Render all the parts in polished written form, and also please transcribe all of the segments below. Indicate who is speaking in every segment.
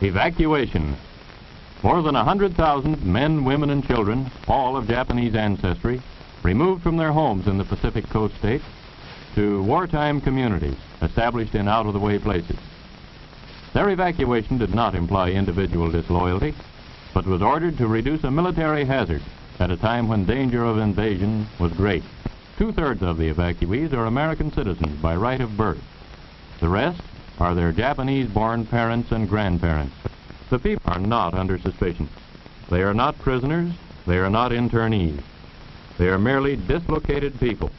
Speaker 1: Evacuation. More than 100,000 men, women, and children, all of Japanese ancestry, removed from their homes in the Pacific Coast states to wartime communities established in out-of-the-way places. Their evacuation did not imply individual disloyalty, but was ordered to reduce a military hazard at a time when danger of invasion was great. Two-thirds of the evacuees are American citizens by right of birth. The rest are their Japanese-born parents and grandparents. The people are not under suspicion. They are not prisoners. They are not internees. They are merely dislocated people,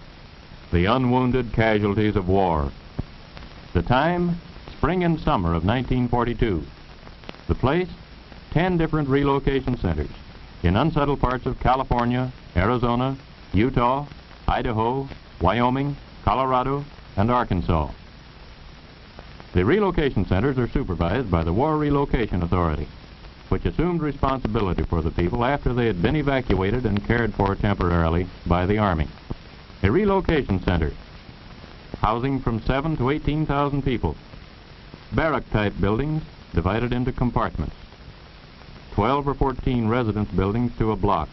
Speaker 1: the unwounded casualties of war. The time, spring and summer of 1942. The place, 10 different relocation centers in unsettled parts of California, Arizona, Utah, Idaho, Wyoming, Colorado, and Arkansas. The relocation centers are supervised by the War Relocation Authority, which assumed responsibility for the people after they had been evacuated and cared for temporarily by the Army. A relocation center, housing from 7,000 to 18,000 people. Barrack-type buildings divided into compartments. 12 or 14 residence buildings to a block.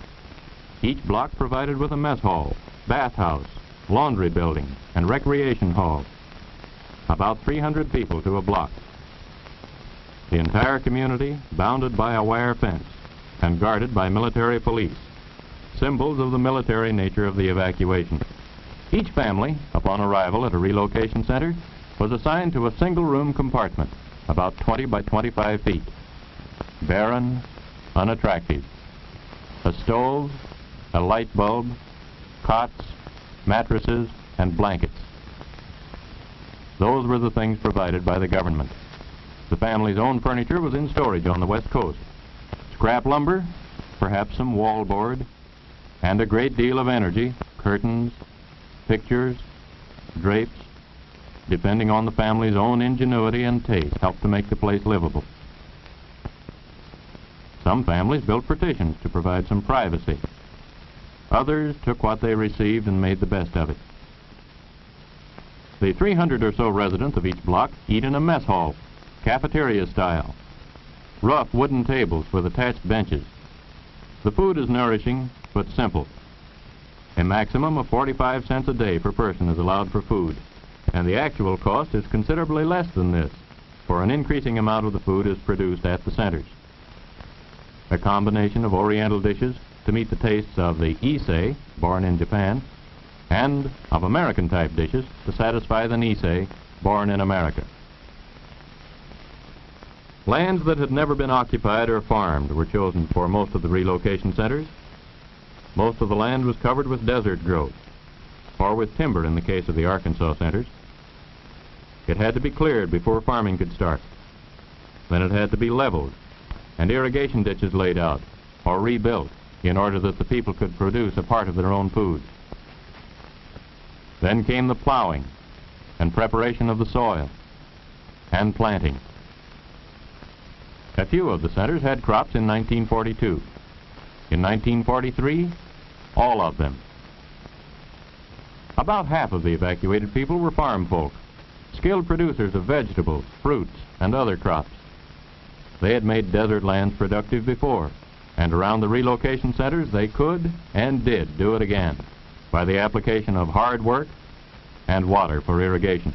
Speaker 1: Each block provided with a mess hall, bathhouse, laundry building, and recreation hall. About 300 people to a block. The entire community bounded by a wire fence and guarded by military police, symbols of the military nature of the evacuation. Each family, upon arrival at a relocation center, was assigned to a single-room compartment, about 20 by 25 feet. Barren, unattractive. A stove, a light bulb, cots, mattresses, and blankets. Those were the things provided by the government. The family's own furniture was in storage on the West Coast. Scrap lumber, perhaps some wallboard, and a great deal of energy, curtains, pictures, drapes, depending on the family's own ingenuity and taste, helped to make the place livable. Some families built partitions to provide some privacy. Others took what they received and made the best of it. The 300 or so residents of each block eat in a mess hall, cafeteria style. Rough wooden tables with attached benches. The food is nourishing but simple. A maximum of 45 cents a day per person is allowed for food, and the actual cost is considerably less than this, for an increasing amount of the food is produced at the centers. A combination of Oriental dishes to meet the tastes of the Issei, born in Japan, and of American-type dishes to satisfy the Nisei, born in America. Lands that had never been occupied or farmed were chosen for most of the relocation centers. Most of the land was covered with desert growth, or with timber in the case of the Arkansas centers. It had to be cleared before farming could start. Then it had to be leveled, and irrigation ditches laid out, or rebuilt, in order that the people could produce a part of their own food. Then came the plowing and preparation of the soil and planting. A few of the centers had crops in 1942. In 1943, all of them. About half of the evacuated people were farm folk, skilled producers of vegetables, fruits, and other crops. They had made desert lands productive before, and around the relocation centers they could and did do it again by the application of hard work and water for irrigation.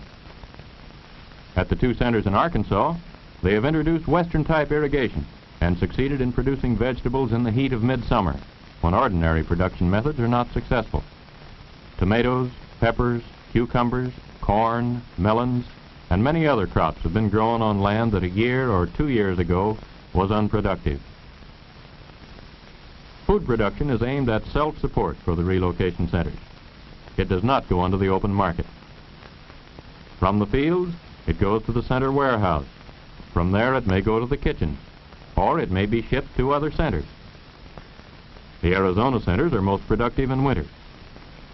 Speaker 1: At the two centers in Arkansas, they have introduced Western-type irrigation and succeeded in producing vegetables in the heat of midsummer, when ordinary production methods are not successful. Tomatoes, peppers, cucumbers, corn, melons, and many other crops have been grown on land that a year or 2 years ago was unproductive. Food production is aimed at self-support for the relocation centers. It does not go onto the open market. From the fields, it goes to the center warehouse. From there, it may go to the kitchen, or it may be shipped to other centers. The Arizona centers are most productive in winter.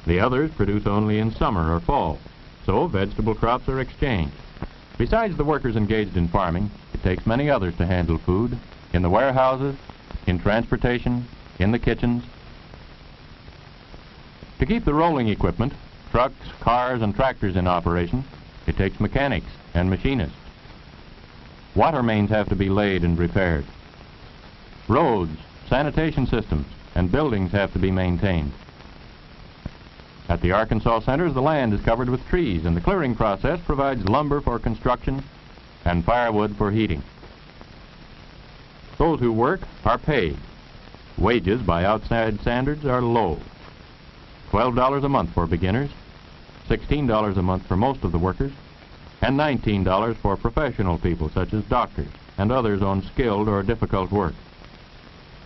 Speaker 1: The others produce only in summer or fall, so vegetable crops are exchanged. Besides the workers engaged in farming, it takes many others to handle food in the warehouses, in transportation, in the kitchens. To keep the rolling equipment, trucks, cars, and tractors in operation, it takes mechanics and machinists. Water mains have to be laid and repaired. Roads, sanitation systems, and buildings have to be maintained. At the Arkansas centers, the land is covered with trees, and the clearing process provides lumber for construction and firewood for heating. Those who work are paid. Wages by outside standards are low. $12 a month for beginners, $16 a month for most of the workers, and $19 for professional people such as doctors and others on skilled or difficult work.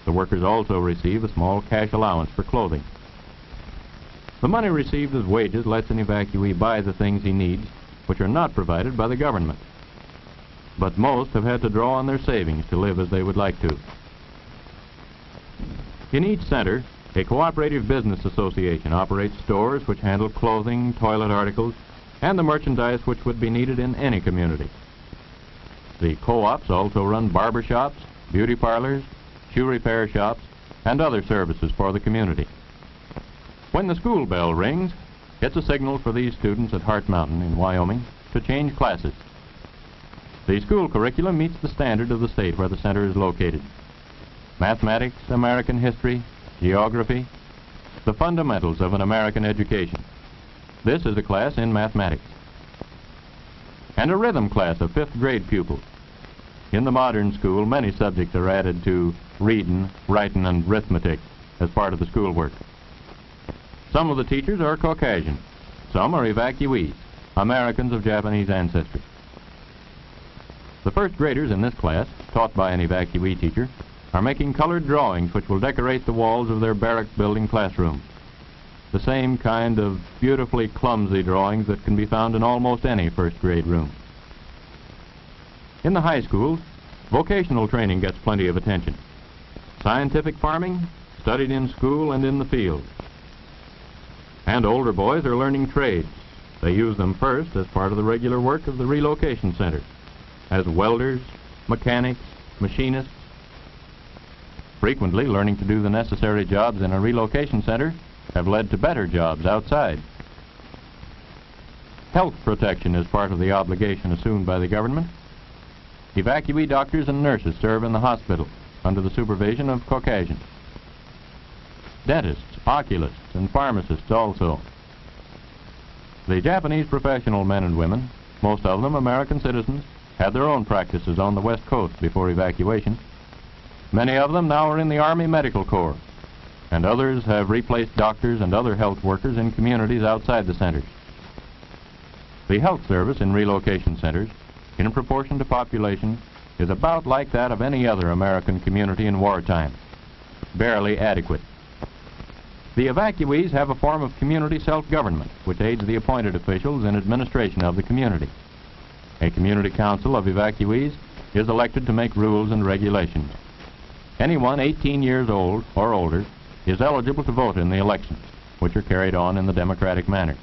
Speaker 1: The workers also receive a small cash allowance for clothing. The money received as wages lets an evacuee buy the things he needs, which are not provided by the government. But most have had to draw on their savings to live as they would like to. In each center, a cooperative business association operates stores which handle clothing, toilet articles, and the merchandise which would be needed in any community. The co-ops also run barber shops, beauty parlors, shoe repair shops, and other services for the community. When the school bell rings, it's a signal for these students at Hart Mountain in Wyoming to change classes. The school curriculum meets the standard of the state where the center is located. Mathematics, American history, geography, the fundamentals of an American education. This is a class in mathematics. And a rhythm class of 5th grade pupils. In the modern school, many subjects are added to reading, writing, and arithmetic as part of the schoolwork. Some of the teachers are Caucasian. Some are evacuees, Americans of Japanese ancestry. The first graders in this class, taught by an evacuee teacher, are making colored drawings which will decorate the walls of their barrack building classroom. The same kind of beautifully clumsy drawings that can be found in almost any first grade room. In the high schools, vocational training gets plenty of attention. Scientific farming, studied in school and in the field. And older boys are learning trades. They use them first as part of the regular work of the relocation center, as welders, mechanics, machinists. Frequently, learning to do the necessary jobs in a relocation center have led to better jobs outside. Health protection is part of the obligation assumed by the government. Evacuee doctors and nurses serve in the hospital under the supervision of Caucasians. Dentists, oculists, and pharmacists also. The Japanese professional men and women, most of them American citizens, had their own practices on the West Coast before evacuation. Many of them now are in the Army Medical Corps, and others have replaced doctors and other health workers in communities outside the centers. The health service in relocation centers, in proportion to population, is about like that of any other American community in wartime, barely adequate. The evacuees have a form of community self-government which aids the appointed officials in administration of the community. A community council of evacuees is elected to make rules and regulations. Anyone 18 years old or older is eligible to vote in the elections, which are carried on in the democratic manner.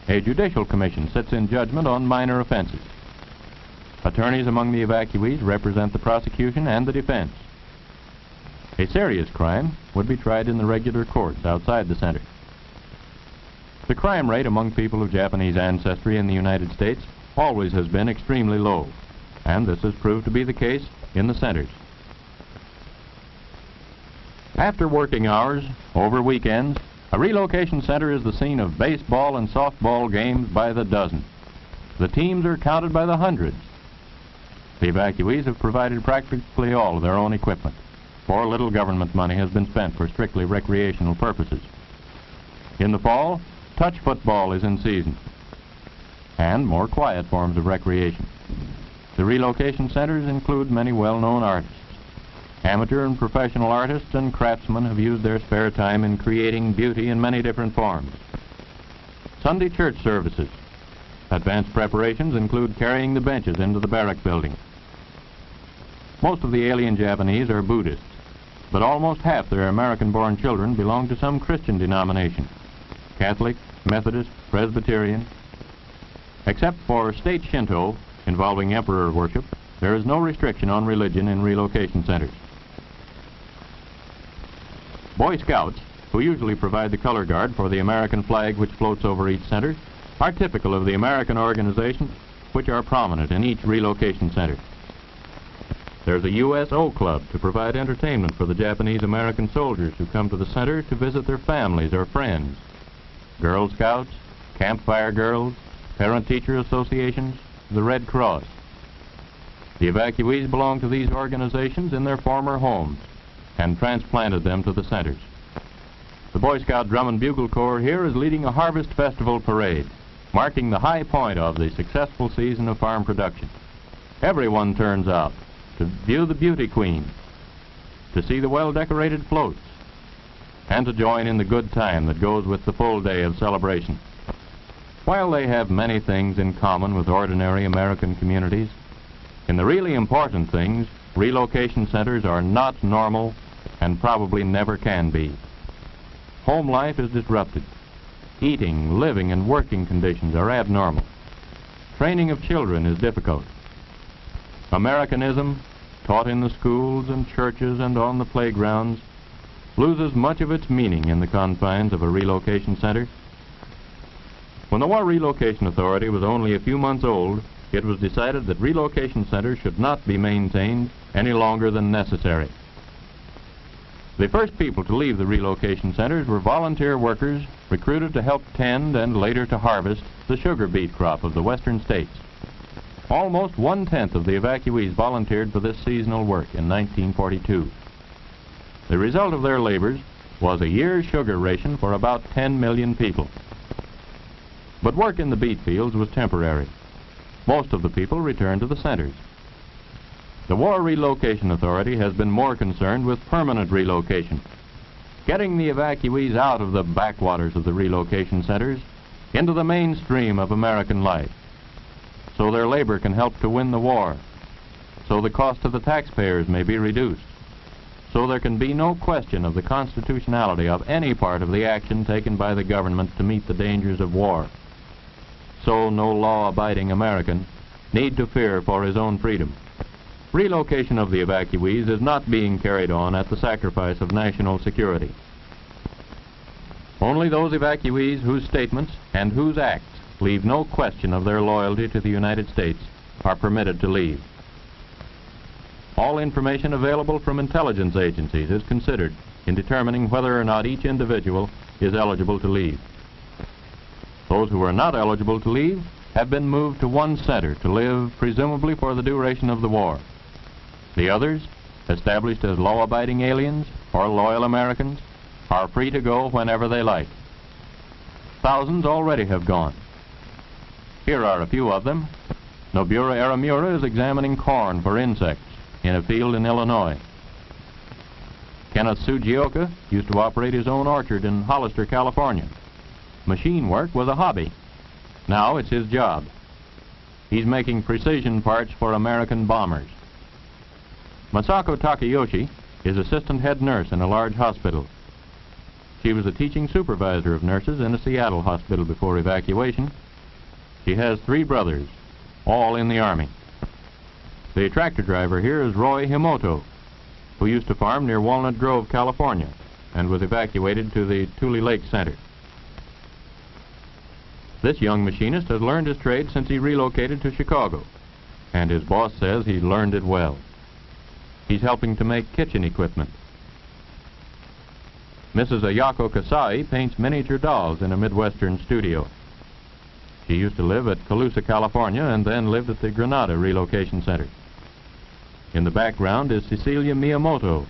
Speaker 1: A judicial commission sits in judgment on minor offenses. Attorneys among the evacuees represent the prosecution and the defense. A serious crime would be tried in the regular courts outside the center. The crime rate among people of Japanese ancestry in the United States always has been extremely low, and this has proved to be the case in the centers. After working hours, over weekends, a relocation center is the scene of baseball and softball games by the dozen. The teams are counted by the hundreds. The evacuees have provided practically all of their own equipment, for little government money has been spent for strictly recreational purposes. In the fall, touch football is in season, and more quiet forms of recreation. The relocation centers include many well-known artists. Amateur and professional artists and craftsmen have used their spare time in creating beauty in many different forms. Sunday church services. Advanced preparations include carrying the benches into the barrack building. Most of the alien Japanese are Buddhists. but almost half their American-born children belong to some Christian denomination: Catholic, Methodist, Presbyterian. Except for state Shinto, involving emperor worship, there is no restriction on religion in relocation centers. Boy Scouts, who usually provide the color guard for the American flag which floats over each center, are typical of the American organizations which are prominent in each relocation center. There's a USO Club to provide entertainment for the Japanese American soldiers who come to the center to visit their families or friends. Girl Scouts, Campfire Girls, Parent-Teacher Associations, the Red Cross. The evacuees belong to these organizations in their former homes and transplanted them to the centers. The Boy Scout Drum and Bugle Corps here is leading a harvest festival parade, marking the high point of the successful season of farm production. Everyone turns out to view the beauty queen, to see the well-decorated floats, and to join in the good time that goes with the full day of celebration. While they have many things in common with ordinary American communities, in the really important things, relocation centers are not normal and probably never can be. Home life is disrupted. Eating, living, and working conditions are abnormal. Training of children is difficult. Americanism, taught in the schools and churches and on the playgrounds, loses much of its meaning in the confines of a relocation center. When the War Relocation Authority was only a few months old, it was decided that relocation centers should not be maintained any longer than necessary. The first people to leave the relocation centers were volunteer workers recruited to help tend and later to harvest the sugar beet crop of the western states. Almost 1/10 of the evacuees volunteered for this seasonal work in 1942. The result of their labors was a year's sugar ration for about 10 million people. But work in the beet fields was temporary. Most of the people returned to the centers. The War Relocation Authority has been more concerned with permanent relocation, getting the evacuees out of the backwaters of the relocation centers into the mainstream of American life, so their labor can help to win the war, so the cost to the taxpayers may be reduced, so there can be no question of the constitutionality of any part of the action taken by the government to meet the dangers of war, so no law-abiding American need to fear for his own freedom. Relocation of the evacuees is not being carried on at the sacrifice of national security. Only those evacuees whose statements and whose acts leave no question of their loyalty to the United States are permitted to leave. All information available from intelligence agencies is considered in determining whether or not each individual is eligible to leave. Those who are not eligible to leave have been moved to one center to live presumably for the duration of the war. The others, established as law-abiding aliens or loyal Americans, are free to go whenever they like. Thousands already have gone. Here are a few of them. Nobura Aramura is examining corn for insects in a field in Illinois. Kenneth Sugioka used to operate his own orchard in Hollister, California. Machine work was a hobby. Now it's his job. He's making precision parts for American bombers. Masako Takayoshi is assistant head nurse in a large hospital. She was a teaching supervisor of nurses in a Seattle hospital before evacuation. She has 3 brothers, all in the Army. The tractor driver here is Roy Himoto, who used to farm near Walnut Grove, California, and was evacuated to the Tule Lake Center. This young machinist has learned his trade since he relocated to Chicago, and his boss says he learned it well. He's helping to make kitchen equipment. Mrs. Ayako Kasai paints miniature dolls in a Midwestern studio. She used to live at Colusa, California, and then lived at the Granada Relocation Center. In the background is Cecilia Miyamoto,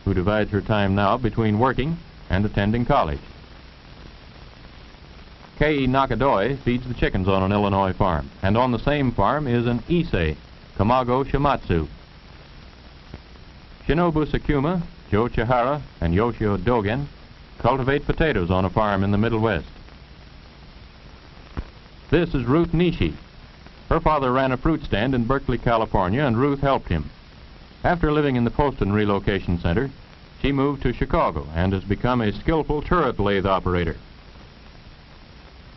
Speaker 1: who divides her time now between working and attending college. Kei Nakadoi feeds the chickens on an Illinois farm, and on the same farm is an Issei, Kamago Shimatsu. Shinobu Sakuma, Joe Chihara, and Yoshio Dogen cultivate potatoes on a farm in the Middle West. This is Ruth Nishi. Her father ran a fruit stand in Berkeley, California, and Ruth helped him. After living in the Poston Relocation Center, She moved to Chicago and has become a skillful turret lathe operator.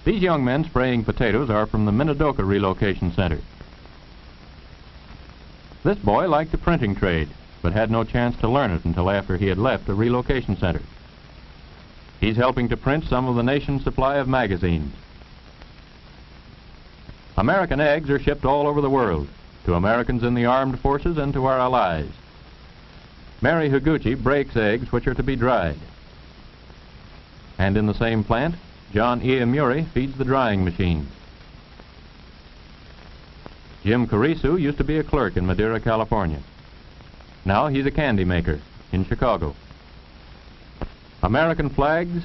Speaker 1: These young men spraying potatoes are from the Minidoka Relocation Center. This boy liked the printing trade, but had no chance to learn it until after he had left the relocation center. He's helping to print some of the nation's supply of magazines. American eggs are shipped all over the world, to Americans in the armed forces and to our allies. Mary Higuchi breaks eggs which are to be dried. And in the same plant, John Iamuri feeds the drying machine. Jim Carisu used to be a clerk in Madera, California. Now he's a candy maker in Chicago. American flags,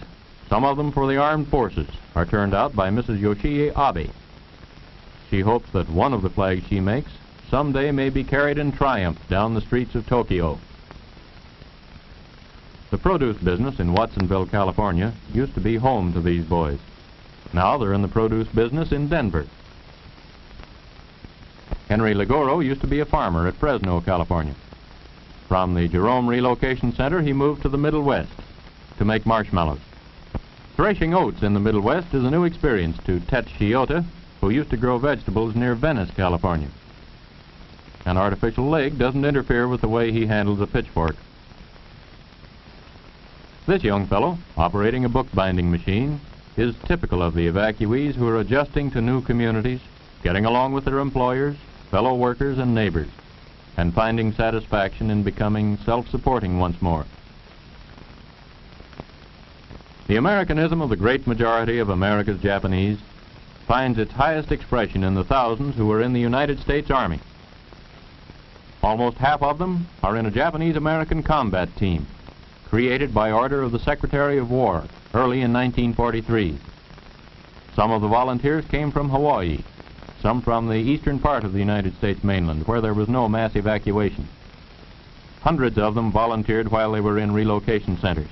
Speaker 1: some of them for the armed forces, are turned out by Mrs. Yoshie Abe. She hopes that one of the flags she makes someday may be carried in triumph down the streets of Tokyo. The produce business in Watsonville, California, used to be home to these boys. Now they're in the produce business in Denver. Henry Ligoro used to be a farmer at Fresno, California. From the Jerome Relocation Center, he moved to the Middle West to make marshmallows. Threshing oats in the Middle West is a new experience to Tet Shiota, who used to grow vegetables near Venice, California. An artificial leg doesn't interfere with the way he handles a pitchfork. This young fellow, operating a bookbinding machine, is typical of the evacuees who are adjusting to new communities, getting along with their employers, fellow workers, and neighbors, and finding satisfaction in becoming self-supporting once more. The Americanism of the great majority of America's Japanese finds its highest expression in the thousands who are in the United States Army. Almost half of them are in a Japanese-American combat team, created by order of the Secretary of War early in 1943. Some of the volunteers came from Hawaii, some from the eastern part of the United States mainland, where there was no mass evacuation. Hundreds of them volunteered while they were in relocation centers.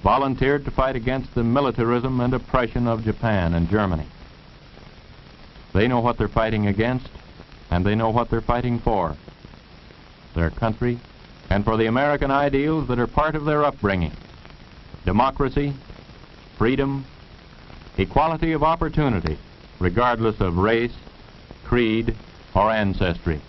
Speaker 1: Volunteered to fight against the militarism and oppression of Japan and Germany. They know what they're fighting against, and they know what they're fighting for. Their country, and for the American ideals that are part of their upbringing: democracy, freedom, equality of opportunity, regardless of race, creed, or ancestry.